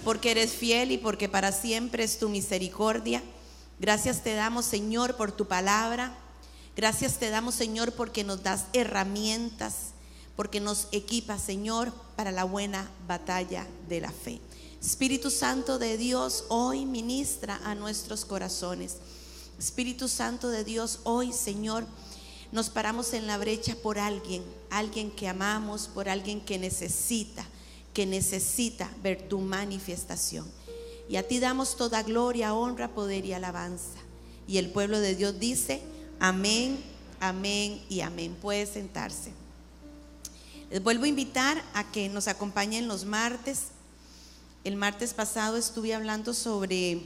porque eres fiel y porque para siempre es tu misericordia. Gracias te damos, Señor, por tu palabra. Gracias te damos, Señor, porque nos das herramientas, porque nos equipas, Señor, para la buena batalla de la fe. Espíritu Santo de Dios, hoy ministra a nuestros corazones. Espíritu Santo de Dios, hoy, Señor, nos paramos en la brecha por alguien que amamos, por alguien que necesita ver tu manifestación. Y a ti damos toda gloria, honra, poder y alabanza. Y el pueblo de Dios dice: amén, amén y amén. Puede sentarse. Les vuelvo a invitar a que nos acompañen los martes. El martes pasado estuve hablando sobre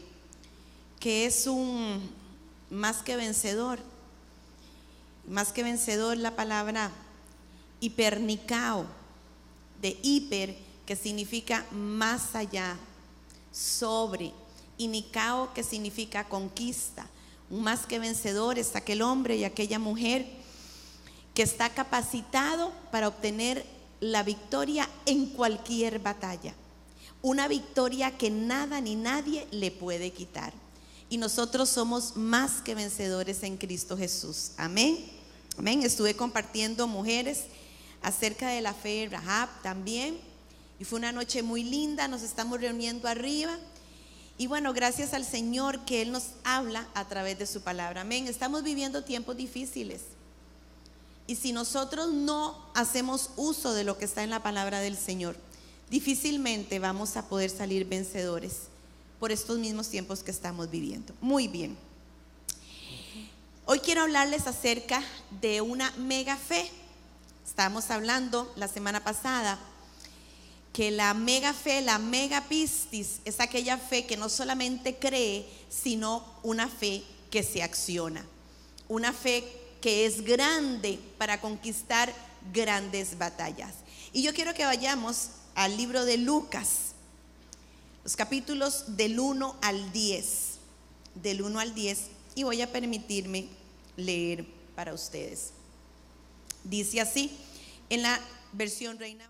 qué es un más que vencedor. Más que vencedor, la palabra hipernicao, de hiper, que significa más allá, sobre, y nicao, que significa conquista. Un más que vencedor es aquel hombre y aquella mujer que está capacitado para obtener la victoria en cualquier batalla. Una victoria que nada ni nadie le puede quitar. Y nosotros somos más que vencedores en Cristo Jesús. Amén. Amén. Estuve compartiendo, mujeres, acerca de la fe de Rahab también. Y fue una noche muy linda. Nos estamos reuniendo arriba. Y bueno, gracias al Señor que Él nos habla a través de su palabra. Amén. Estamos viviendo tiempos difíciles. Y si nosotros no hacemos uso de lo que está en la palabra del Señor, difícilmente vamos a poder salir vencedores por estos mismos tiempos que estamos viviendo. Muy bien. Hoy quiero hablarles acerca de una mega fe. Estábamos hablando la semana pasada que la mega fe, la mega pistis, es aquella fe que no solamente cree, sino una fe que se acciona. Una fe que es grande para conquistar grandes batallas. Y yo quiero que vayamos al libro de Lucas, los capítulos del 1 al 10, del 1 al 10, y voy a permitirme leer para ustedes. Dice así en la versión Reina.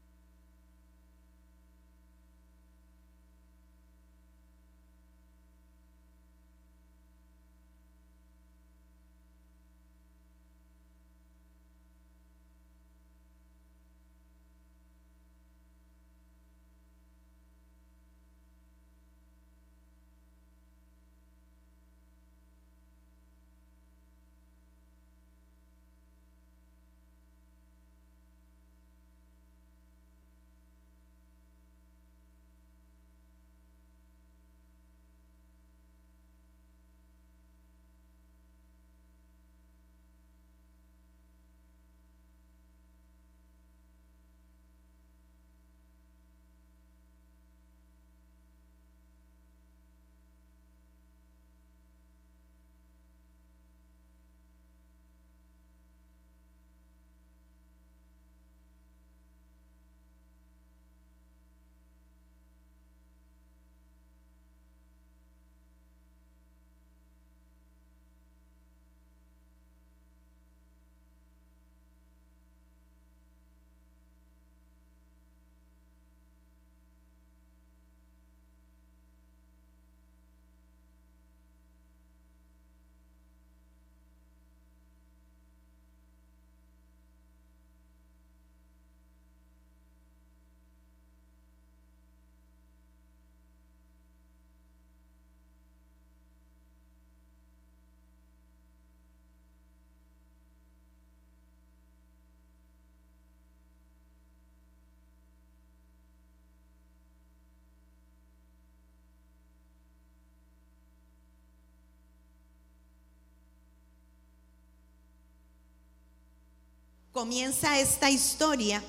Comienza esta historia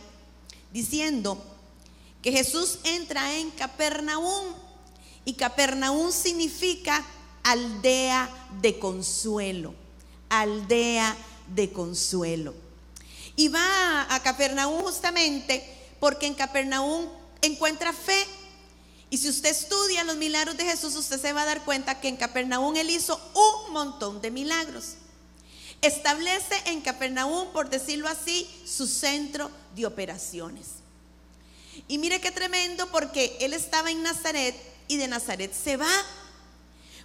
diciendo que Jesús entra en Capernaum, y Capernaum significa aldea de consuelo, aldea de consuelo. Y va a Capernaum justamente porque en Capernaum encuentra fe. Y si usted estudia los milagros de Jesús, usted se va a dar cuenta que en Capernaum Él hizo un montón de milagros. Establece en Capernaum, por decirlo así, su centro de operaciones. Y mire qué tremendo, porque él estaba en Nazaret y de Nazaret se va.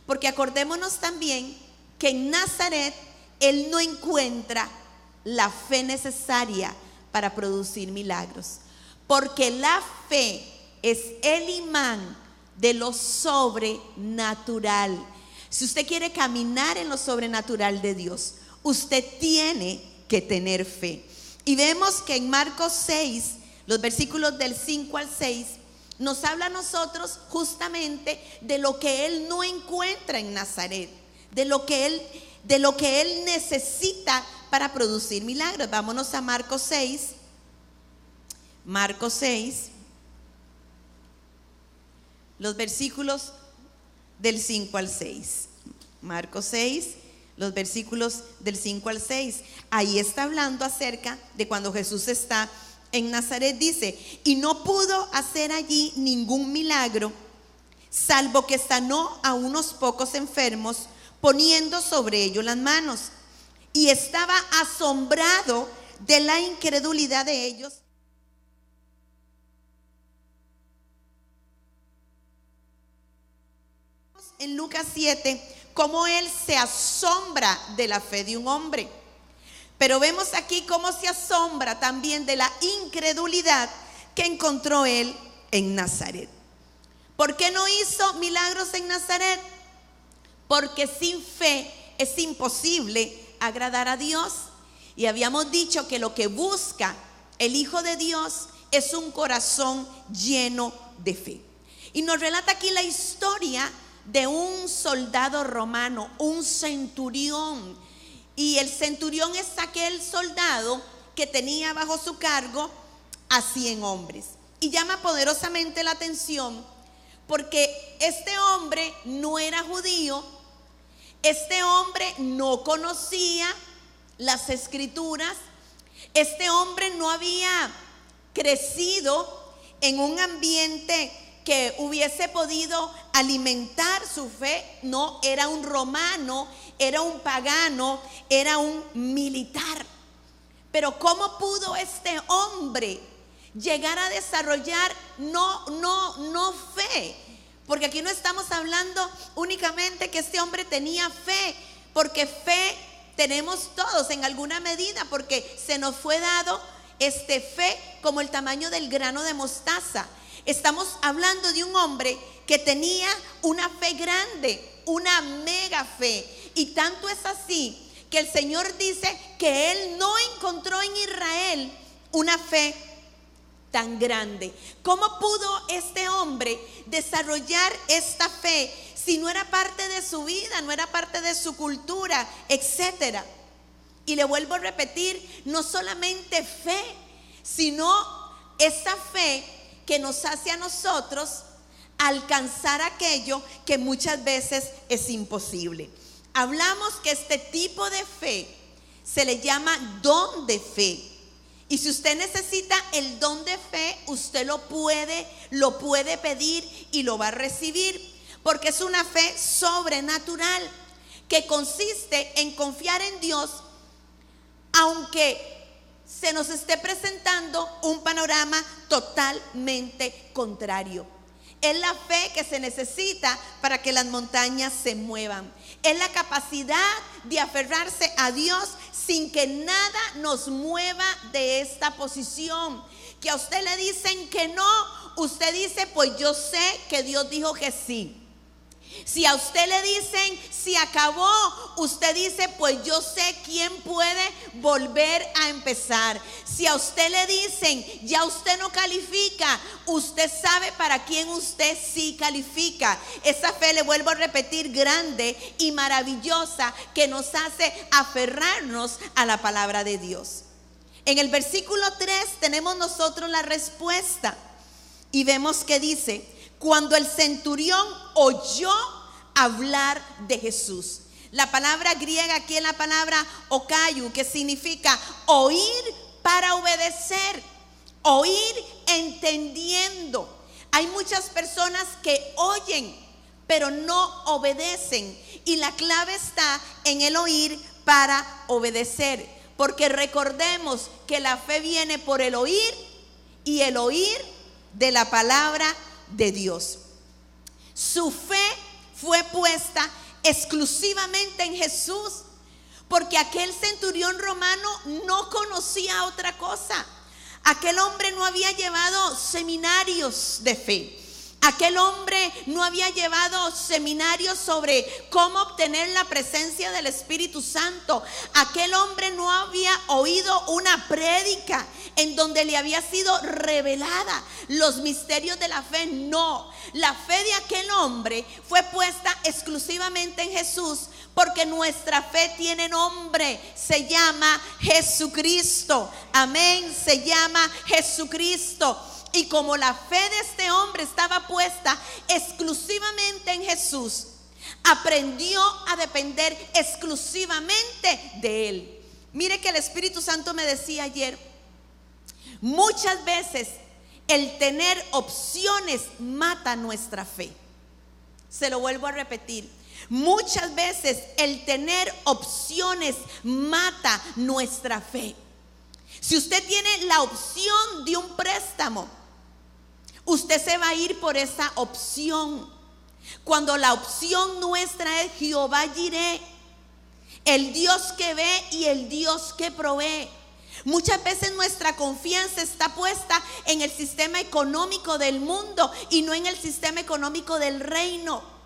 Porque acordémonos también que en Nazaret él no encuentra la fe necesaria para producir milagros. Porque la fe es el imán de lo sobrenatural. Si usted quiere caminar en lo sobrenatural de Dios, usted tiene que tener fe. Y vemos que en Marcos 6, los versículos del 5 al 6, nos habla a nosotros justamente de lo que él no encuentra en Nazaret, de lo que él necesita para producir milagros. Vámonos a Marcos 6. Marcos 6, los versículos del 5 al 6. Marcos 6, los versículos del 5 al 6. Ahí está hablando acerca de cuando Jesús está en Nazaret. Dice: y no pudo hacer allí ningún milagro, salvo que sanó a unos pocos enfermos, poniendo sobre ellos las manos. Y estaba asombrado de la incredulidad de ellos. En Lucas 7, cómo él se asombra de la fe de un hombre. Pero vemos aquí cómo se asombra también de la incredulidad que encontró él en Nazaret. ¿Por qué no hizo milagros en Nazaret? Porque sin fe es imposible agradar a Dios. Y habíamos dicho que lo que busca el Hijo de Dios es un corazón lleno de fe. Y nos relata aquí la historia de un soldado romano, un centurión. Y el centurión es aquel soldado que tenía bajo su cargo a 100 hombres. Y llama poderosamente la atención porque este hombre no era judío, este hombre no conocía las escrituras, este hombre no había crecido en un ambiente que hubiese podido alimentar su fe. No, era un romano, era un pagano, era un militar. Pero ¿cómo pudo este hombre llegar a desarrollar no fe? Porque aquí no estamos hablando únicamente que este hombre tenía fe, porque fe tenemos todos en alguna medida, porque se nos fue dado fe como el tamaño del grano de mostaza. Estamos hablando de un hombre que tenía una fe grande, una mega fe. Y tanto es así que el Señor dice que Él no encontró en Israel una fe tan grande. ¿Cómo pudo este hombre desarrollar esta fe si no era parte de su vida, no era parte de su cultura, etcétera? Y le vuelvo a repetir, no solamente fe, sino esa fe que nos hace a nosotros alcanzar aquello que muchas veces es imposible. Hablamos que este tipo de fe se le llama don de fe. Y si usted necesita el don de fe, usted lo puede pedir y lo va a recibir, porque es una fe sobrenatural que consiste en confiar en Dios aunque se nos esté presentando un panorama totalmente contrario. Es la fe que se necesita para que las montañas se muevan. Es la capacidad de aferrarse a Dios sin que nada nos mueva de esta posición. Que a usted le dicen que no, usted dice: pues yo sé que Dios dijo que sí. Si a usted le dicen se acabó, usted dice: pues yo sé quién puede volver a empezar. Si a usted le dicen ya usted no califica, usted sabe para quién usted sí califica. Esa fe, le vuelvo a repetir, grande y maravillosa, que nos hace aferrarnos a la palabra de Dios. En el versículo 3 tenemos nosotros la respuesta y vemos que dice: cuando el centurión oyó hablar de Jesús. La palabra griega aquí es la palabra okayu, que significa oír para obedecer, oír entendiendo. Hay muchas personas que oyen pero no obedecen, y la clave está en el oír para obedecer, porque recordemos que la fe viene por el oír y el oír de la palabra de Dios. Su fe fue puesta exclusivamente en Jesús, porque aquel centurión romano no conocía otra cosa. Aquel hombre no había llevado seminarios de fe. Aquel hombre no había llevado seminarios sobre cómo obtener la presencia del Espíritu Santo. Aquel hombre no había oído una prédica en donde le había sido revelada los misterios de la fe. No, la fe de aquel hombre fue puesta exclusivamente en Jesús, porque nuestra fe tiene nombre, se llama Jesucristo. Amén, se llama Jesucristo. Y como la fe de este hombre estaba puesta exclusivamente en Jesús, aprendió a depender exclusivamente de Él. Mire que el Espíritu Santo me decía ayer, muchas veces el tener opciones mata nuestra fe. Se lo vuelvo a repetir. Muchas veces el tener opciones mata nuestra fe. Si usted tiene la opción de un préstamo, usted se va a ir por esa opción. Cuando la opción nuestra es Jehová Jireh, el Dios que ve y el Dios que provee. Muchas veces nuestra confianza está puesta en el sistema económico del mundo y no en el sistema económico del reino.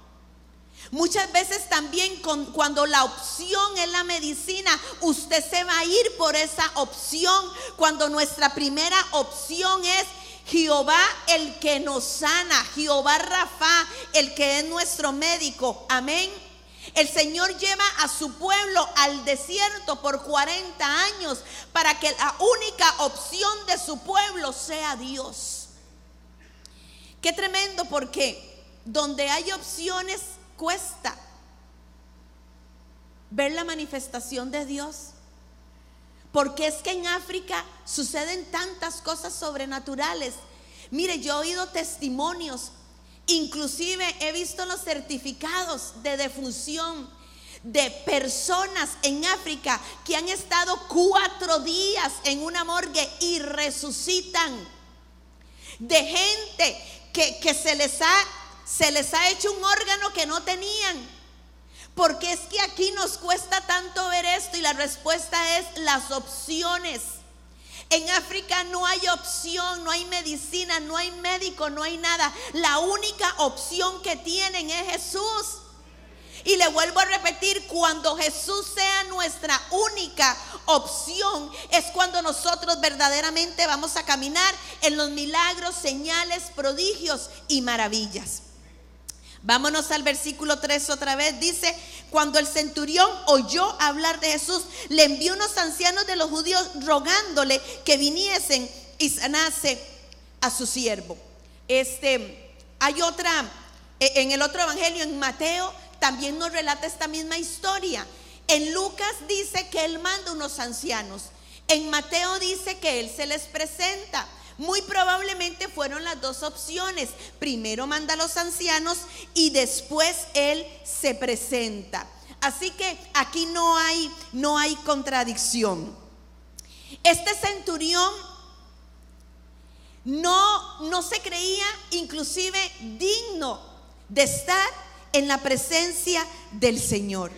Muchas veces también cuando la opción es la medicina, usted se va a ir por esa opción, cuando nuestra primera opción es Jehová el que nos sana, Jehová Rafa, el que es nuestro médico. Amén. El Señor lleva a su pueblo al desierto por 40 años para que la única opción de su pueblo sea Dios. Qué tremendo, porque donde hay opciones cuesta ver la manifestación de Dios. Porque es que en África suceden tantas cosas sobrenaturales. Mire, yo he oído testimonios, inclusive he visto los certificados de defunción de personas en África que han estado 4 días en una morgue y resucitan. De gente que se les ha hecho un órgano que no tenían. Porque es que aquí nos cuesta tanto ver esto, y la respuesta es las opciones. En África no hay opción, no hay medicina, no hay médico, no hay nada. La única opción que tienen es Jesús. Y le vuelvo a repetir, cuando Jesús sea nuestra única opción, es cuando nosotros verdaderamente vamos a caminar en los milagros, señales, prodigios y maravillas. Vámonos al versículo 3 otra vez. Dice: cuando el centurión oyó hablar de Jesús, le envió unos ancianos de los judíos rogándole que viniesen y sanase a su siervo. Hay otra, en el otro evangelio, en Mateo, también nos relata esta misma historia. En Lucas dice que él manda unos ancianos. En Mateo dice que él se les presenta. Muy probablemente fueron las dos opciones. Primero manda a los ancianos y después él se presenta. Así que aquí no hay contradicción. Este centurión no se creía inclusive digno de estar en la presencia del Señor.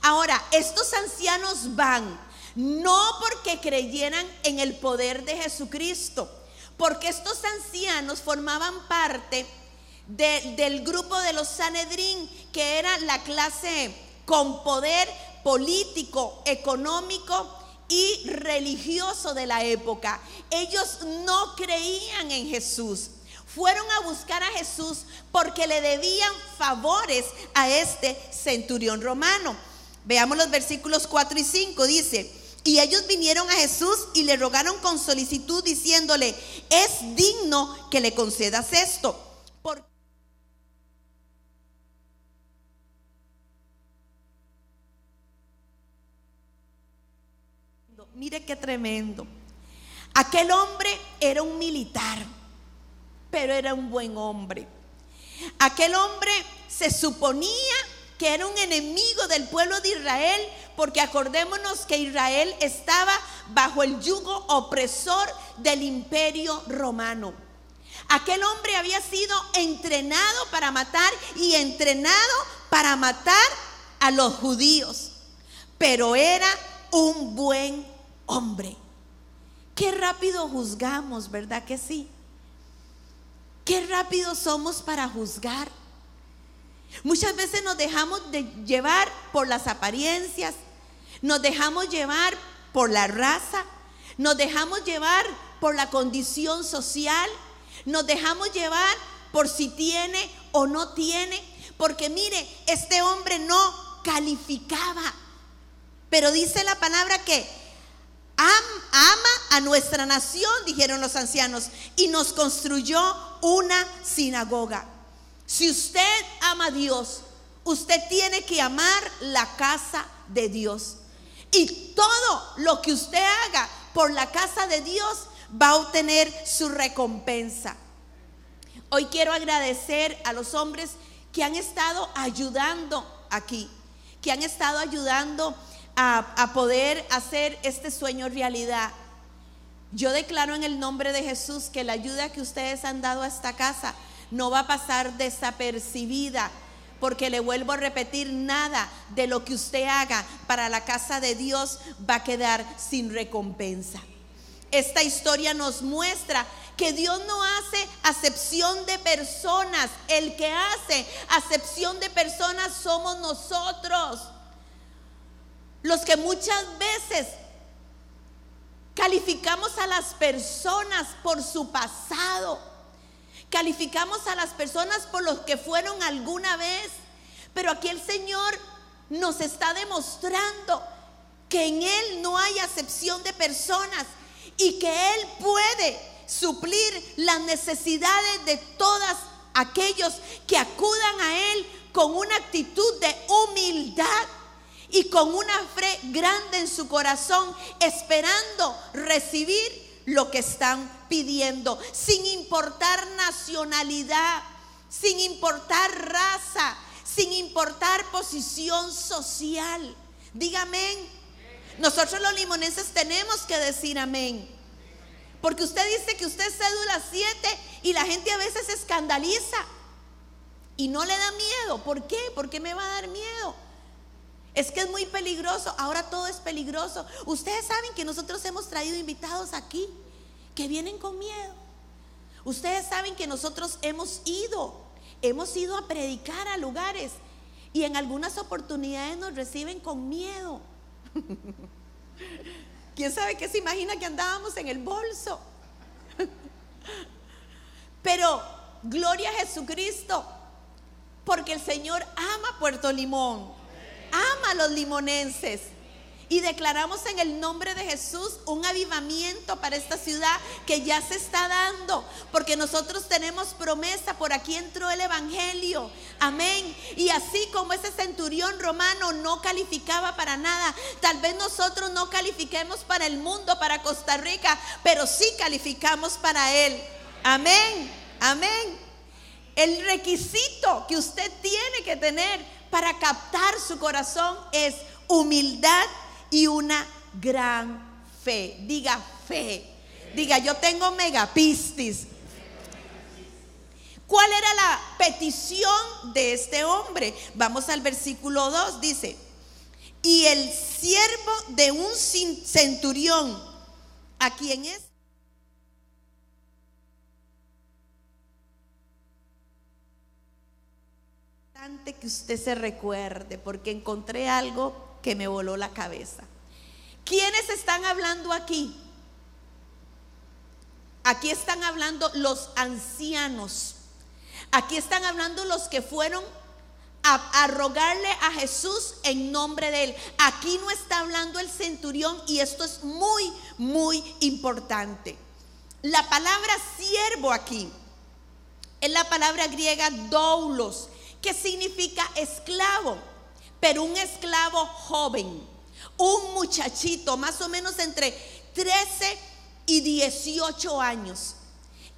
Ahora, estos ancianos van no porque creyeran en el poder de Jesucristo, porque estos ancianos formaban parte del grupo de los Sanedrín, que era la clase con poder político, económico y religioso de la época. Ellos no creían en Jesús. Fueron a buscar a Jesús porque le debían favores a este centurión romano. Veamos los versículos 4 y 5. Dice: y ellos vinieron a Jesús y le rogaron con solicitud, diciéndole: es digno que le concedas esto. Mire qué tremendo. Aquel hombre era un militar, pero era un buen hombre. Aquel hombre se suponía que era un enemigo del pueblo de Israel, porque acordémonos que Israel estaba bajo el yugo opresor del imperio romano. Aquel hombre había sido entrenado para matar y entrenado para matar a los judíos, pero era un buen hombre. Qué rápido juzgamos, ¿verdad que sí? Qué rápido somos para juzgar. Muchas veces nos dejamos de llevar por las apariencias, nos dejamos llevar por la raza, nos dejamos llevar por la condición social, nos dejamos llevar por si tiene o no tiene, porque mire, este hombre no calificaba, pero dice la palabra que ama a nuestra nación, dijeron los ancianos, y nos construyó una sinagoga. Si usted ama a Dios, usted tiene que amar la casa de Dios. Y todo lo que usted haga por la casa de Dios va a obtener su recompensa. Hoy quiero agradecer a los hombres que han estado ayudando aquí, que han estado ayudando a poder hacer este sueño realidad. Yo declaro en el nombre de Jesús que la ayuda que ustedes han dado a esta casa no va a pasar desapercibida, porque le vuelvo a repetir, nada de lo que usted haga para la casa de Dios va a quedar sin recompensa. Esta historia nos muestra que Dios no hace acepción de personas. El que hace acepción de personas somos nosotros, los que muchas veces calificamos a las personas por su pasado, calificamos a las personas por los que fueron alguna vez, pero aquí el Señor nos está demostrando que en Él no hay acepción de personas y que Él puede suplir las necesidades de todos aquellos que acudan a Él con una actitud de humildad y con una fe grande en su corazón, esperando recibir lo que están pidiendo, sin importar nacionalidad, sin importar raza, sin importar posición social. Diga amén. Nosotros los limonenses tenemos que decir amén, porque usted dice que usted es cédula 7 y la gente a veces se escandaliza y no le da miedo. ¿Por qué? ¿Por qué me va a dar miedo? Es que es muy peligroso. Ahora todo es peligroso. Ustedes saben que nosotros hemos traído invitados aquí que vienen con miedo. Ustedes saben que nosotros hemos ido a predicar a lugares y en algunas oportunidades nos reciben con miedo. ¿Quién sabe qué se imagina que andábamos en el bolso? Pero gloria a Jesucristo, porque el Señor ama Puerto Limón, ama a los limonenses, y declaramos en el nombre de Jesús un avivamiento para esta ciudad que ya se está dando, porque nosotros tenemos promesa. Por aquí entró el evangelio, amén. Y así como ese centurión romano no calificaba para nada, tal vez nosotros no califiquemos para el mundo, para Costa Rica, pero sí calificamos para Él, amén, amén. El requisito que usted tiene que tener para captar su corazón es humildad y una gran fe. Diga fe. Diga, yo tengo megapistis. ¿Cuál era la petición de este hombre? Vamos al versículo 2, dice: y el siervo de un centurión, ¿a quién es? Que usted se recuerde, porque encontré algo que me voló la cabeza. ¿Quiénes están hablando aquí? Aquí están hablando los ancianos. Aquí están hablando los que fueron a rogarle a Jesús en nombre de Él. Aquí no está hablando el centurión, y esto es muy, muy importante. La palabra siervo aquí es la palabra griega doulos, que significa esclavo, pero un esclavo joven, un muchachito más o menos entre 13 y 18 años.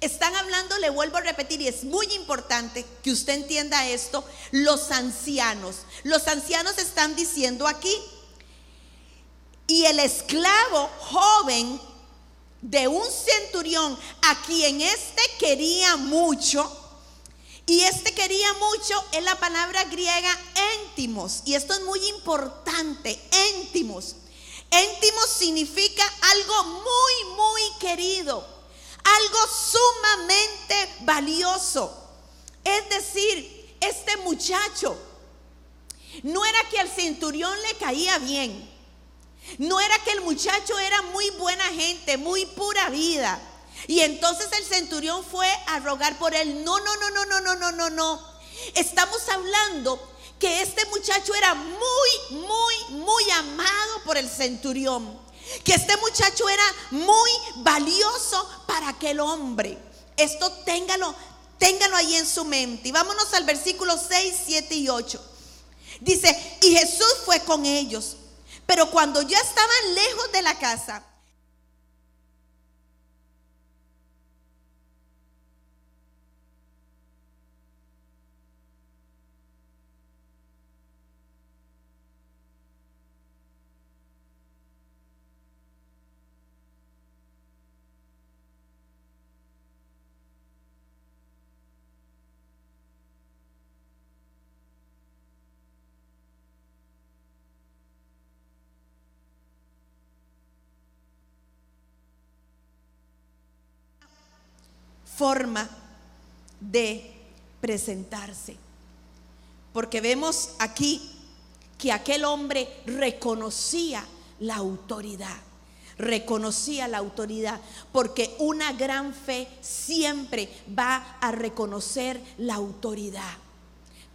Están hablando, le vuelvo a repetir, y es muy importante que usted entienda esto, los ancianos. Los ancianos están diciendo aquí, y el esclavo joven de un centurión a quien quería mucho. Y quería mucho es la palabra griega íntimos. Y esto es muy importante, íntimos. Íntimos significa algo muy, muy querido, algo sumamente valioso. Es decir, este muchacho no era que al centurión le caía bien, no era que el muchacho era muy buena gente, muy pura vida, y entonces el centurión fue a rogar por él. No. Estamos hablando que este muchacho era muy, muy, muy amado por el centurión, que este muchacho era muy valioso para aquel hombre. Esto téngalo ahí en su mente. Y vámonos al versículo 6, 7 y 8. Dice: y Jesús fue con ellos, pero cuando ya estaban lejos de la casa, forma de presentarse, porque vemos aquí que aquel hombre reconocía la autoridad, porque una gran fe siempre va a reconocer la autoridad.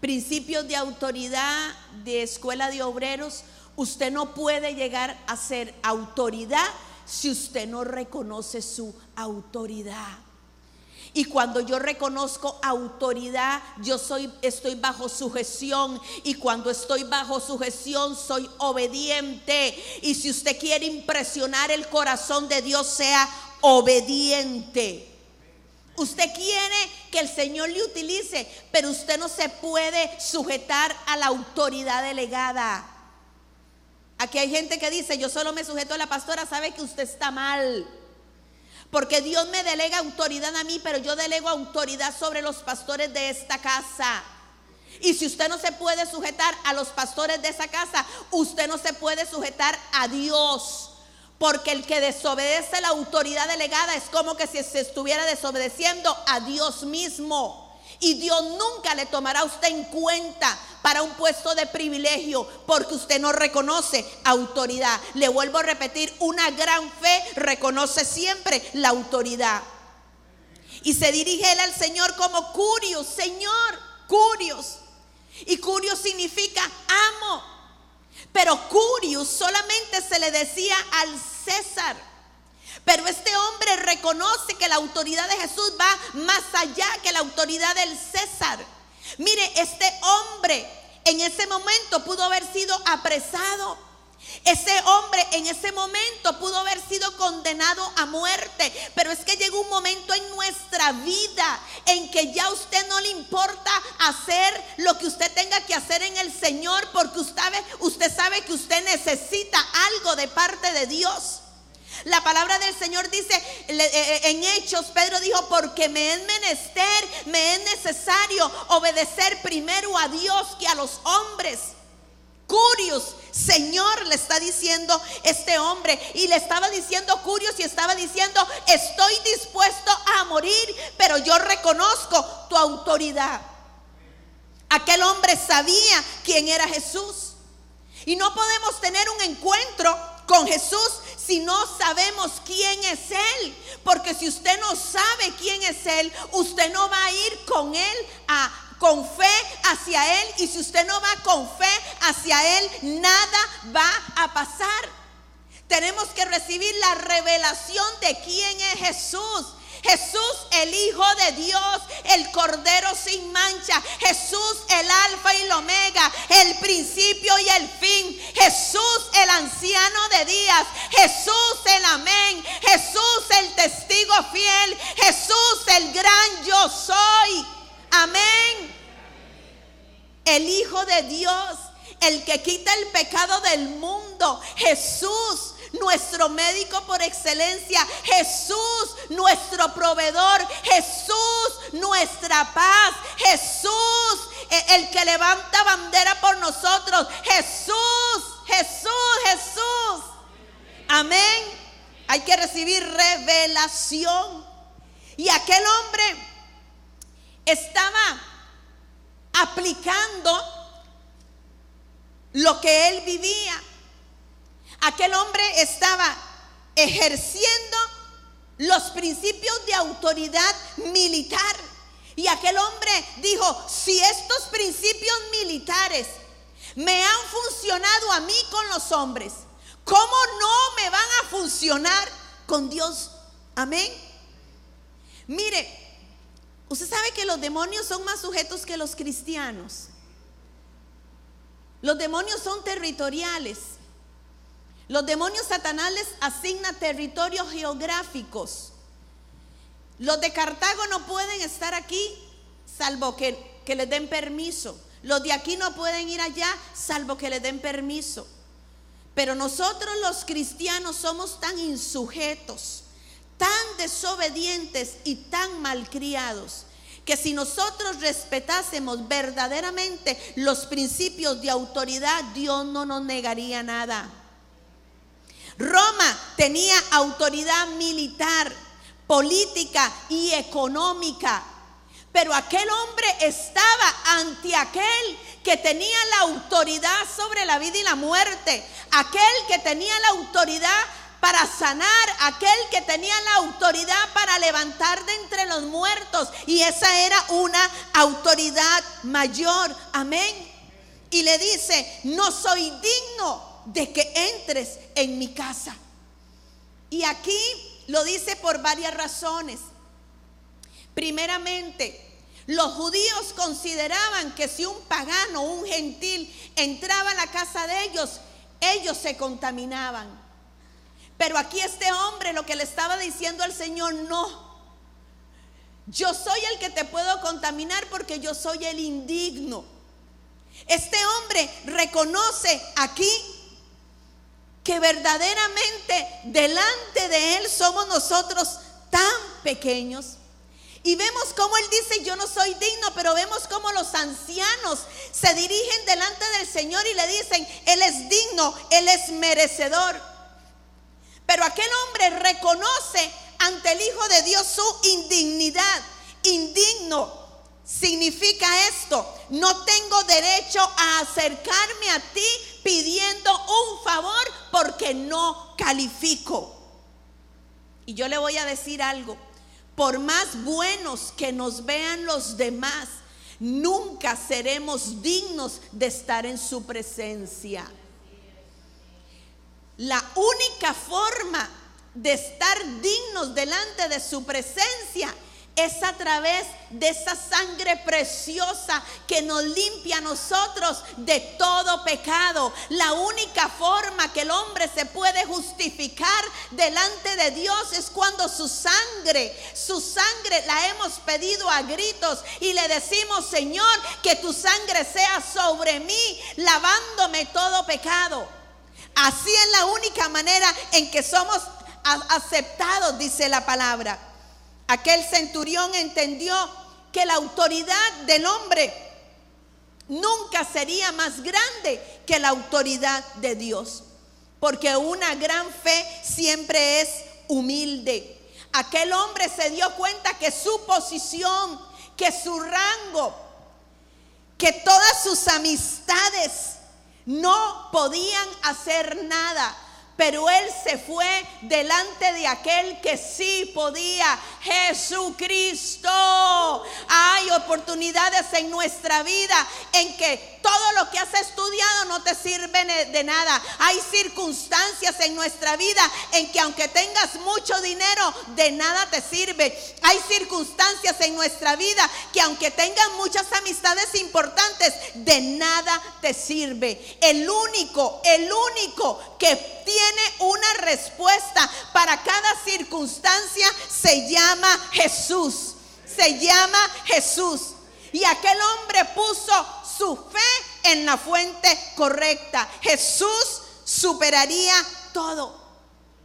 Principios de autoridad de Escuela de Obreros: usted no puede llegar a ser autoridad si usted no reconoce su autoridad. Y cuando yo reconozco autoridad, estoy bajo sujeción. Y cuando estoy bajo sujeción, soy obediente. Y si usted quiere impresionar el corazón de Dios, sea obediente. Usted quiere que el Señor le utilice, pero usted no se puede sujetar a la autoridad delegada. Aquí hay gente que dice: yo solo me sujeto a la pastora. Sabe que usted está mal, porque Dios me delega autoridad a mí, pero yo delego autoridad sobre los pastores de esta casa. Y si usted no se puede sujetar a los pastores de esa casa, usted no se puede sujetar a Dios, porque el que desobedece la autoridad delegada es como que si se estuviera desobedeciendo a Dios mismo. Y Dios nunca le tomará a usted en cuenta para un puesto de privilegio, porque usted no reconoce autoridad. Le vuelvo a repetir: una gran fe reconoce siempre la autoridad. Y se dirige él al Señor como Curios, Señor, Curios. Y Curios significa amo, pero Curios solamente se le decía al César. Pero este hombre reconoce que la autoridad de Jesús va más allá que la autoridad del César. Mire, este hombre en ese momento pudo haber sido apresado. Ese hombre en ese momento pudo haber sido condenado a muerte. Pero es que llega un momento en nuestra vida en que ya a usted no le importa hacer lo que usted tenga que hacer en el Señor, porque usted sabe que usted necesita algo de parte de Dios. La palabra del Señor dice en Hechos, Pedro dijo: porque me es menester, me es necesario obedecer primero a Dios que a los hombres. Curios, Señor, le está diciendo este hombre. Y le estaba diciendo Curios, y estaba diciendo: estoy dispuesto a morir, pero yo reconozco tu autoridad. Aquel hombre sabía quién era Jesús. Y no podemos tener un encuentro con Jesús si no sabemos quién es Él. Porque si usted no sabe quién es Él, usted no va a ir con Él con fe hacia Él. Y si usted no va con fe hacia Él, nada va a pasar. Tenemos que recibir la revelación de quién es Jesús. Jesús, el Hijo de Dios, el Cordero sin mancha. Jesús, el Alfa y el Omega, el principio y el fin. Jesús, el anciano de días. Jesús, el amén. Jesús, el testigo fiel. Jesús, el gran yo soy. Amén. El Hijo de Dios, el que quita el pecado del mundo. Jesús, nuestro médico por excelencia, Jesús, nuestro proveedor, Jesús, nuestra paz, Jesús, el que levanta bandera por nosotros, Jesús, Jesús, Jesús. Amén. Hay que recibir revelación. Y aquel hombre estaba aplicando lo que él vivía. Aquel hombre estaba ejerciendo los principios de autoridad militar. Y aquel hombre dijo: si estos principios militares me han funcionado a mí con los hombres, ¿cómo no me van a funcionar con Dios? Amén. Mire, usted sabe que los demonios son más sujetos que los cristianos. Los demonios son territoriales. Los demonios, Satanás les asigna territorios geográficos. Los de Cartago no pueden estar aquí salvo que les den permiso. Los de aquí no pueden ir allá salvo que les den permiso. Pero nosotros los cristianos somos tan insujetos, tan desobedientes y tan malcriados, que si nosotros respetásemos verdaderamente los principios de autoridad, Dios no nos negaría nada. Roma tenía autoridad militar, política y económica, pero aquel hombre estaba ante aquel que tenía la autoridad sobre la vida y la muerte, aquel que tenía la autoridad para sanar, aquel que tenía la autoridad para levantar de entre los muertos, y esa era una autoridad mayor. Amén. Y le dice: no soy digno de que entres en mi casa. Y aquí lo dice por varias razones. Primeramente, los judíos consideraban que si un pagano, un gentil, entraba a la casa de ellos, ellos se contaminaban. Pero aquí este hombre lo que le estaba diciendo al Señor: no, yo soy el que te puedo contaminar porque yo soy el indigno. Este hombre reconoce aquí que verdaderamente delante de él somos nosotros tan pequeños. Y vemos cómo él dice: yo no soy digno, pero vemos cómo los ancianos se dirigen delante del Señor y le dicen: Él es digno, Él es merecedor. Pero aquel hombre reconoce ante el Hijo de Dios su indignidad. Indigno significa esto: no tengo derecho a acercarme a ti pidiendo un favor porque no califico. Y yo le voy a decir algo: por más buenos que nos vean los demás, nunca seremos dignos de estar en su presencia. La única forma de estar dignos delante de su presencia es a través de esa sangre preciosa que nos limpia a nosotros de todo pecado. La única forma que el hombre se puede justificar delante de Dios es cuando su sangre la hemos pedido a gritos y le decimos: Señor, que tu sangre sea sobre mí, lavándome todo pecado. Así es la única manera en que somos aceptados, dice la palabra. Aquel centurión entendió que la autoridad del hombre nunca sería más grande que la autoridad de Dios, porque una gran fe siempre es humilde. Aquel hombre se dio cuenta que su posición, que su rango, que todas sus amistades no podían hacer nada. Pero él se fue delante de aquel que sí podía: Jesucristo. Hay oportunidades en nuestra vida en que todo lo que has estudiado no te sirve de nada. Hay circunstancias en nuestra vida en que aunque tengas mucho dinero, de nada te sirve. Hay circunstancias en nuestra vida que aunque tengas muchas amistades importantes, de nada te sirve. El único que tiene una respuesta para cada circunstancia se llama Jesús. Se llama Jesús. Y aquel hombre puso su fe en la fuente correcta. Jesús superaría todo.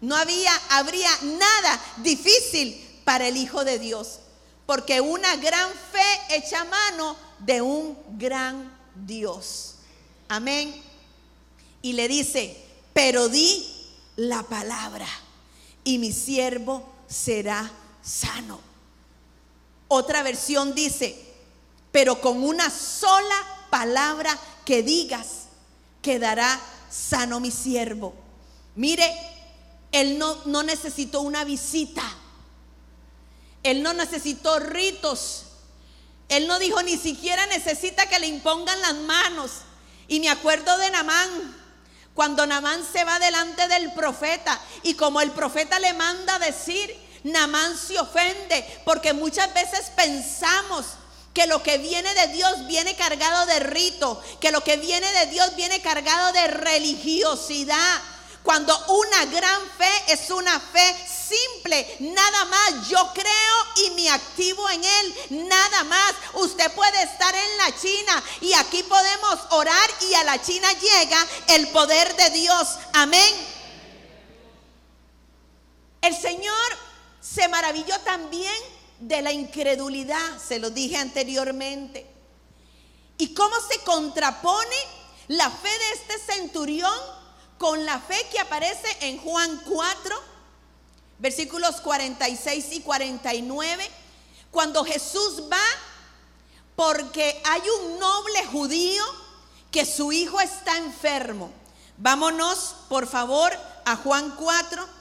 No habría nada difícil para el Hijo de Dios, porque una gran fe echa mano de un gran Dios. Amén. Y le dice: pero di la palabra y mi siervo será sano. Otra versión dice: pero con una sola palabra que digas, quedará sano mi siervo. Mire, él no necesitó una visita. Él no necesitó ritos. Él no dijo, ni siquiera necesita que le impongan las manos. Y me acuerdo de Naamán, cuando Naamán se va delante del profeta, y como el profeta le manda decir, Naamán se ofende, porque muchas veces pensamos que lo que viene de Dios viene cargado de rito, que lo que viene de Dios viene cargado de religiosidad, cuando una gran fe es una fe simple. Nada más yo creo y me activo en Él, nada más. Usted puede estar en la China y aquí podemos orar y a la China llega el poder de Dios. Amén. El Señor se maravilló también de la incredulidad, se lo dije anteriormente. ¿Y cómo se contrapone la fe de este centurión con la fe que aparece en Juan 4, versículos 46 y 49? Cuando Jesús va, porque hay un noble judío que su hijo está enfermo. Vámonos, por favor, a Juan 4,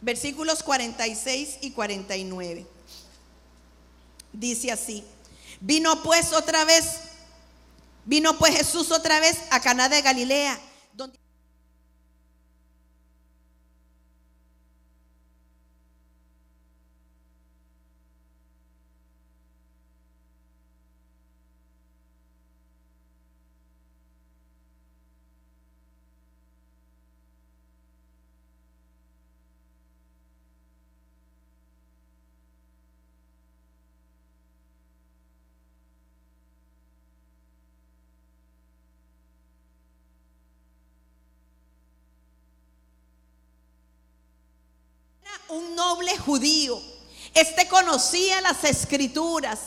versículos 46 y 49. Dice así: Vino pues Jesús otra vez a Caná de Galilea, donde un noble judío. Este conocía las escrituras.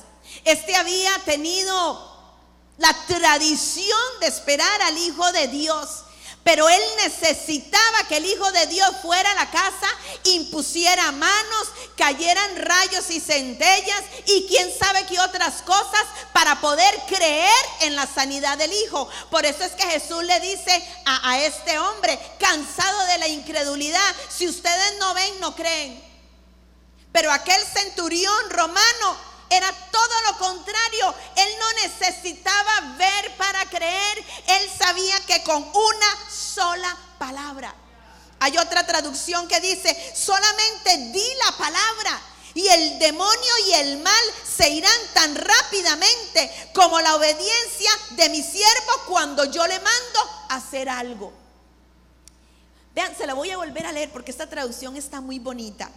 Este había tenido la tradición de esperar al Hijo de Dios. Pero él necesitaba que el Hijo de Dios fuera a la casa, impusiera manos, cayeran rayos y centellas y quién sabe qué otras cosas para poder creer en la sanidad del Hijo. Por eso es que Jesús le dice a este hombre, cansado de la incredulidad: si ustedes no ven, no creen. Pero aquel centurión romano era todo lo contrario. Él no necesitaba ver para creer. Él sabía que con una sola palabra. Hay otra traducción que dice: solamente di la palabra y el demonio y el mal se irán tan rápidamente como la obediencia de mi siervo cuando yo le mando a hacer algo. Vean, se la voy a volver a leer porque esta traducción está muy bonita.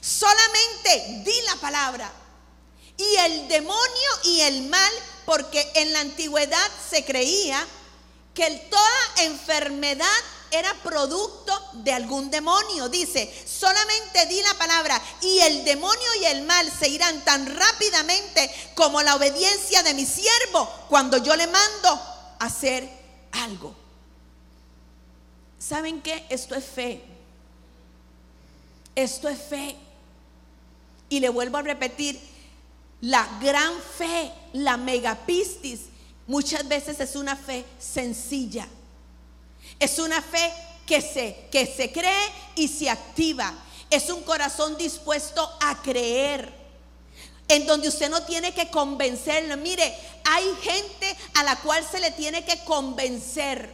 Solamente di la palabra y el demonio y el mal, porque en la antigüedad se creía que toda enfermedad era producto de algún demonio. Dice: solamente di la palabra y el demonio y el mal se irán tan rápidamente como la obediencia de mi siervo cuando yo le mando a hacer algo. ¿Saben qué? Esto es fe. Esto es fe. Y le vuelvo a repetir, la gran fe, la megapistis, muchas veces es una fe sencilla. Es una fe que se cree y se activa. Es un corazón dispuesto a creer, en donde usted no tiene que convencerlo. Mire, hay gente a la cual se le tiene que convencer.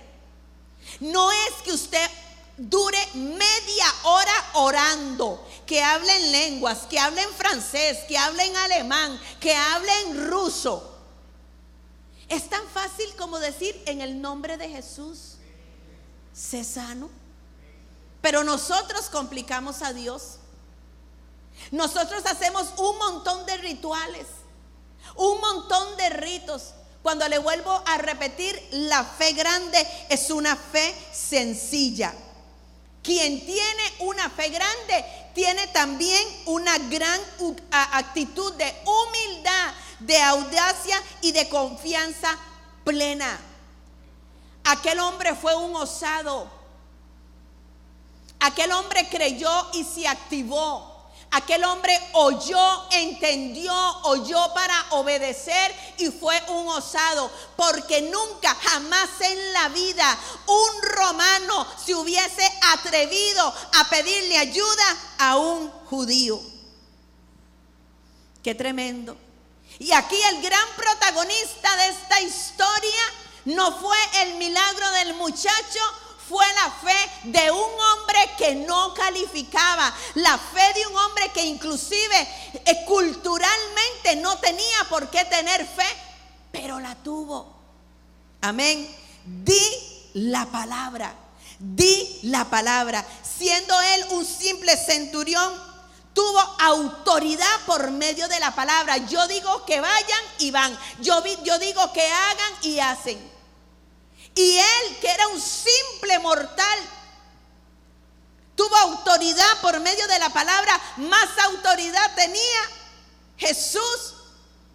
No es que usted dure media hora orando, que hable en lenguas, que hable en francés, que hable en alemán, que hable en ruso. Es tan fácil como decir: en el nombre de Jesús, sé sano. Pero nosotros complicamos a Dios. Nosotros hacemos un montón de rituales, un montón de ritos, cuando le vuelvo a repetir, la fe grande es una fe sencilla. Quien tiene una fe grande tiene también una gran actitud de humildad, de audacia y de confianza plena. Aquel hombre fue un osado. Aquel hombre creyó y se activó. Aquel hombre oyó, entendió, oyó para obedecer y fue un osado, porque nunca, jamás en la vida un romano se hubiese atrevido a pedirle ayuda a un judío. Qué tremendo. Y aquí el gran protagonista de esta historia no fue el milagro del muchacho, fue la fe de un hombre que no calificaba, la fe de un hombre que inclusive culturalmente no tenía por qué tener fe, pero la tuvo. Amén. Di la palabra, di la palabra. Siendo él un simple centurión, tuvo autoridad por medio de la palabra. Yo digo que vayan y van. Yo digo que hagan y hacen. Y él, que era un simple mortal, tuvo autoridad por medio de la palabra. Más autoridad tenía Jesús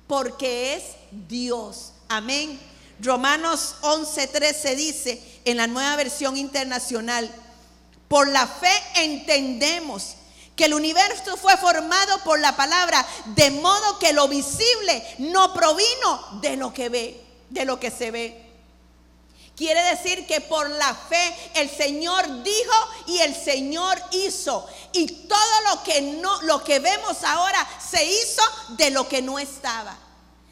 porque es Dios. Amén. Romanos 11:13 dice en la Nueva Versión Internacional: por la fe entendemos que el universo fue formado por la palabra, de modo que lo visible no provino de lo que se ve. Quiere decir que por la fe el Señor dijo y el Señor hizo. Y todo lo que vemos ahora se hizo de lo que no estaba.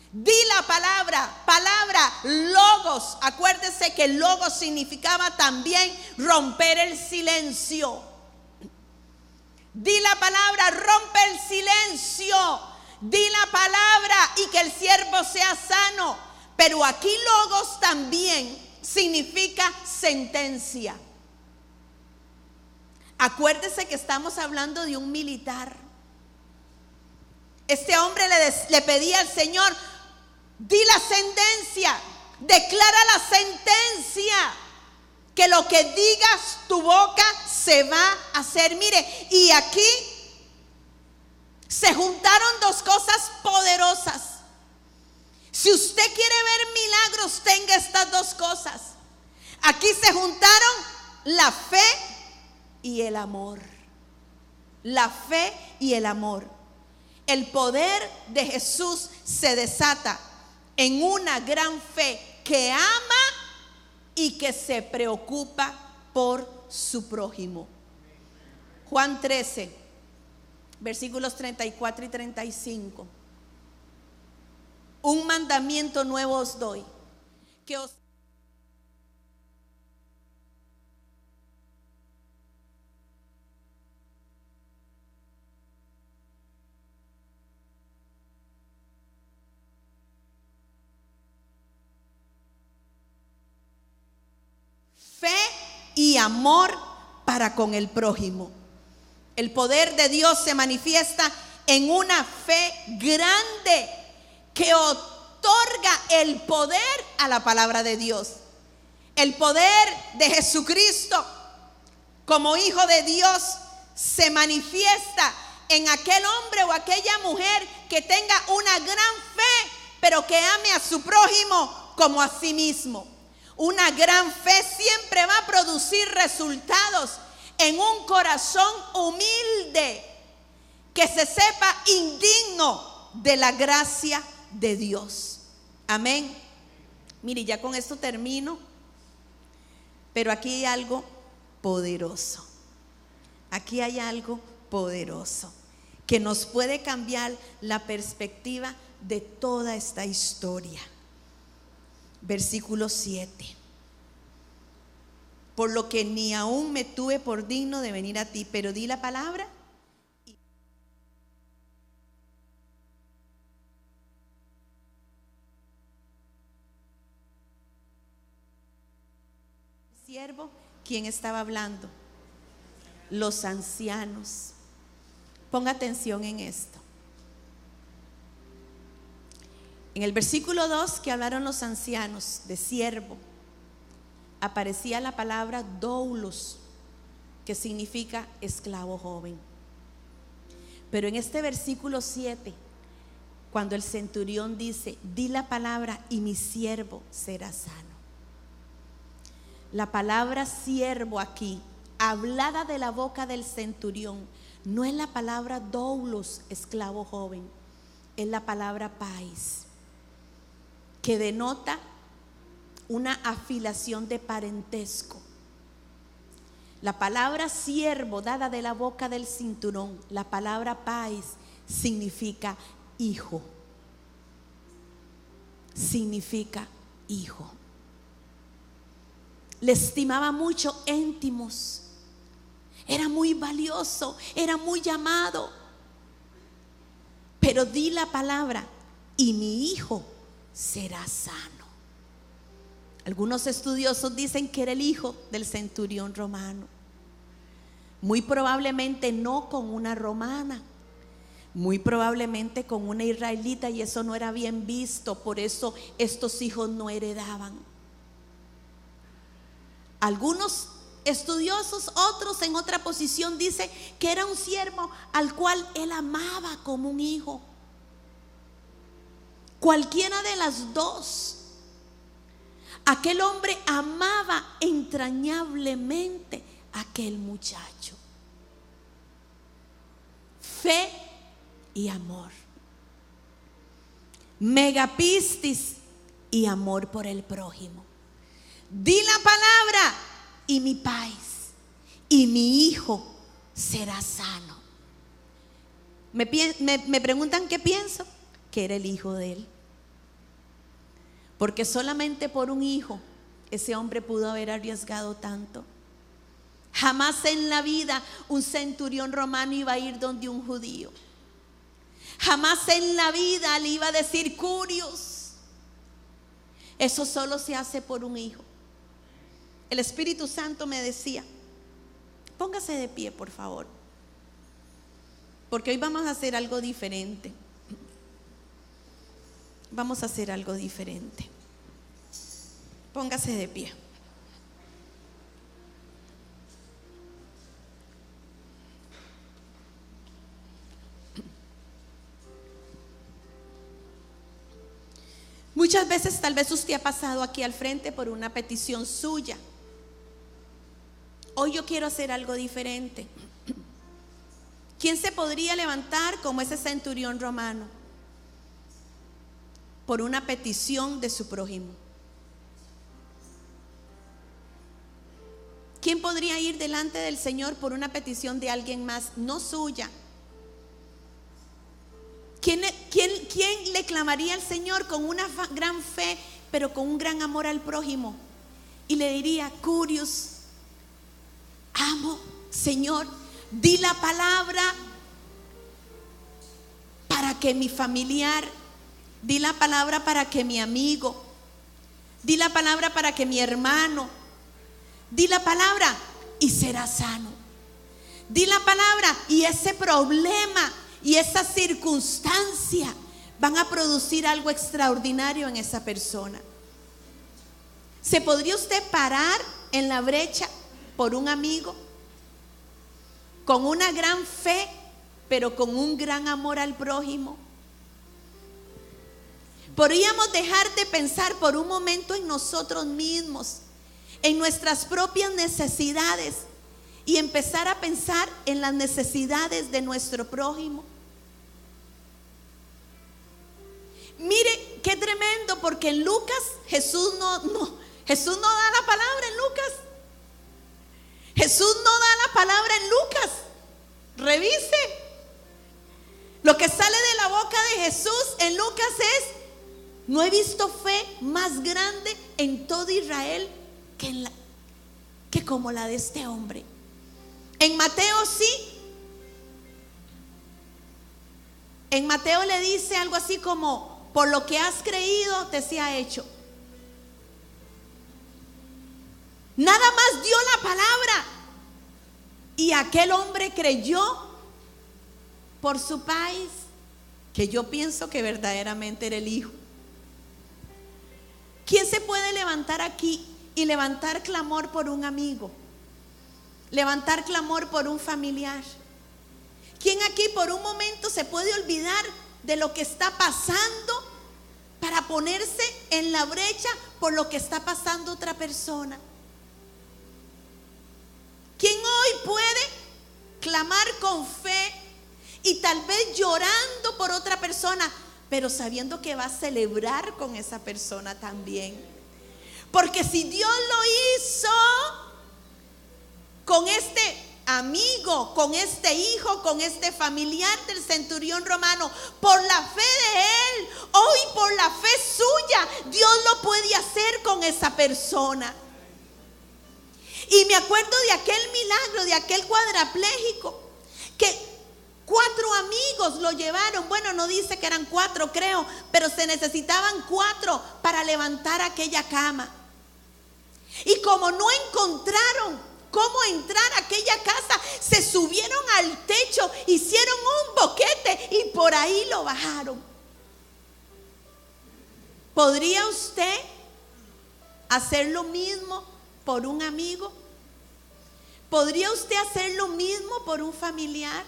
Di la palabra, logos. Acuérdese que logos significaba también romper el silencio. Di la palabra, rompe el silencio. Di la palabra y que el siervo sea sano. Pero aquí logos también significa sentencia. Acuérdese que estamos hablando de un militar. Este hombre le pedía al Señor: di la sentencia, declara la sentencia, que lo que digas tu boca se va a hacer. Mire, y aquí se juntaron dos cosas poderosas. Si usted quiere ver milagros, tenga estas dos cosas. Aquí se juntaron la fe y el amor. La fe y el amor. El poder de Jesús se desata en una gran fe que ama y que se preocupa por su prójimo. Juan 13, versículos 34 y 35. Un mandamiento nuevo os doy, que os fe y amor para con el prójimo. El poder de Dios se manifiesta en una fe grande que otorga el poder a la palabra de Dios. El poder de Jesucristo como Hijo de Dios se manifiesta en aquel hombre o aquella mujer que tenga una gran fe, pero que ame a su prójimo como a sí mismo. Una gran fe siempre va a producir resultados en un corazón humilde que se sepa indigno de la gracia de Dios. Amén. Mire, ya con esto termino, pero aquí hay algo poderoso. Aquí hay algo poderoso que nos puede cambiar la perspectiva de toda esta historia. Versículo 7. Por lo que ni aún me tuve por digno de venir a ti, pero di la palabra. Siervo, ¿quién estaba hablando? Los ancianos. Ponga atención en esto. En el versículo 2 que hablaron los ancianos de siervo, aparecía la palabra doulos. que significa esclavo joven. Pero en este versículo 7, cuando el centurión dice: di la palabra y mi siervo será sano. La palabra siervo aquí, hablada de la boca del centurión, no es la palabra doulos, esclavo joven, es la palabra pais, que denota una afiliación de parentesco. La palabra siervo dada de la boca del cinturón, la palabra pais, significa hijo. Significa hijo. Le estimaba mucho, íntimos. Era muy valioso, era muy amado. Pero di la palabra y mi hijo será sano. Algunos estudiosos dicen que era el hijo del centurión romano. Muy probablemente no con una romana, muy probablemente con una israelita, y eso no era bien visto. Por eso estos hijos no heredaban. Algunos estudiosos, otros en otra posición, dicen que era un siervo al cual él amaba como un hijo. Cualquiera de las dos. Aquel hombre amaba entrañablemente a aquel muchacho. Fe y amor. Megapistis y amor por el prójimo. Di la palabra y mi pais y mi hijo será sano. Me preguntan qué pienso, que era el hijo de él. Porque solamente por un hijo ese hombre pudo haber arriesgado tanto. Jamás en la vida un centurión romano iba a ir donde un judío. Jamás en la vida le iba a decir: Curios. Eso solo se hace por un hijo. El Espíritu Santo me decía: póngase de pie, por favor, porque hoy vamos a hacer algo diferente. Vamos a hacer algo diferente. Póngase de pie. Muchas veces tal vez usted ha pasado aquí al frente por una petición suya. Hoy yo quiero hacer algo diferente. ¿Quién se podría levantar como ese centurión romano por una petición de su prójimo? ¿Quién podría ir delante del Señor por una petición de alguien más, no suya? ¿Quién le clamaría al Señor con una gran fe, pero con un gran amor al prójimo? Y le diría: Curios, amo, Señor, di la palabra para que mi familiar, di la palabra para que mi amigo, di la palabra para que mi hermano, di la palabra y será sano. Di la palabra y ese problema y esa circunstancia van a producir algo extraordinario en esa persona. ¿Se podría usted parar en la brecha por un amigo con una gran fe, pero con un gran amor al prójimo? Podríamos dejar de pensar por un momento en nosotros mismos, en nuestras propias necesidades, y empezar a pensar en las necesidades de nuestro prójimo. Mire qué tremendo, porque en Lucas Jesús no da la palabra en Lucas. Jesús no da la palabra en Lucas. Revise. Lo que sale de la boca de Jesús en Lucas es: no he visto fe más grande en todo Israel que como la de este hombre. En Mateo sí. En Mateo le dice algo así como: por lo que has creído te sea hecho. Nada más dio la palabra y aquel hombre creyó por su país, que yo pienso que verdaderamente era el hijo. ¿Quién se puede levantar aquí y levantar clamor por un amigo? levantar clamor por un familiar? ¿Quién aquí por un momento se puede olvidar de lo que está pasando para ponerse en la brecha por lo que está pasando otra persona? ¿Quién hoy puede clamar con fe y tal vez llorando por otra persona, pero sabiendo que va a celebrar con esa persona también? Porque si Dios lo hizo con este amigo, con este hijo, con este familiar del centurión romano, por la fe de él, hoy por la fe suya, Dios lo puede hacer con esa persona. Y me acuerdo de aquel milagro, de aquel cuadrapléjico, que 4 amigos lo llevaron. Bueno, no dice que eran 4, creo, pero se necesitaban 4 para levantar aquella cama. Y como no encontraron cómo entrar a aquella casa, se subieron al techo, hicieron un boquete y por ahí lo bajaron. ¿Podría usted hacer lo mismo por un amigo? ¿Podría usted hacer lo mismo por un familiar?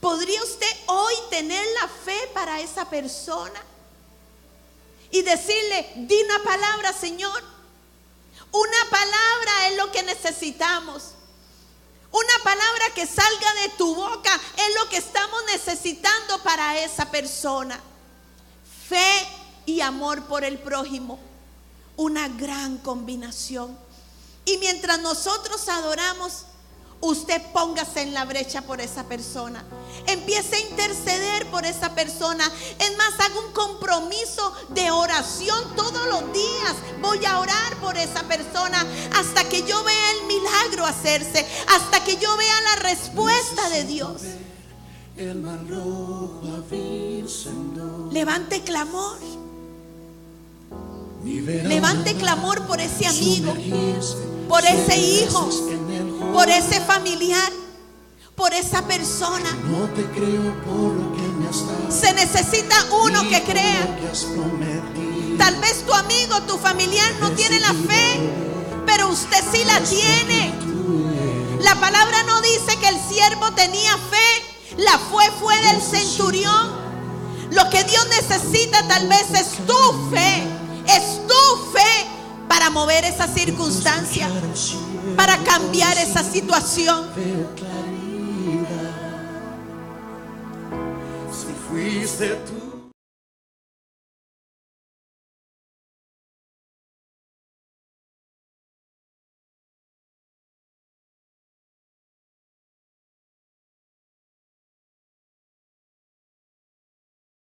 ¿Podría usted hoy tener la fe para esa persona y decirle: di una palabra, Señor? Una palabra es lo que necesitamos. Una palabra que salga de tu boca es lo que estamos necesitando para esa persona. Fe y amor por el prójimo, una gran combinación. Y mientras nosotros adoramos, usted póngase en la brecha por esa persona. Empiece a interceder por esa persona. Es más, haga un compromiso de oración todos los días. Voy a orar por esa persona hasta que yo vea el milagro hacerse, hasta que yo vea la respuesta de Dios. Levante clamor. Levante clamor por ese amigo, por ese hijo, por ese familiar, por esa persona. Se necesita uno que crea. Tal vez tu amigo, tu familiar no tiene la fe, pero usted sí la tiene. La palabra no dice que el siervo tenía fe, la fe fue del centurión. Lo que Dios necesita tal vez es tu fe. Es tu fe para mover esa circunstancia, para cambiar esa situación. Si fuiste tú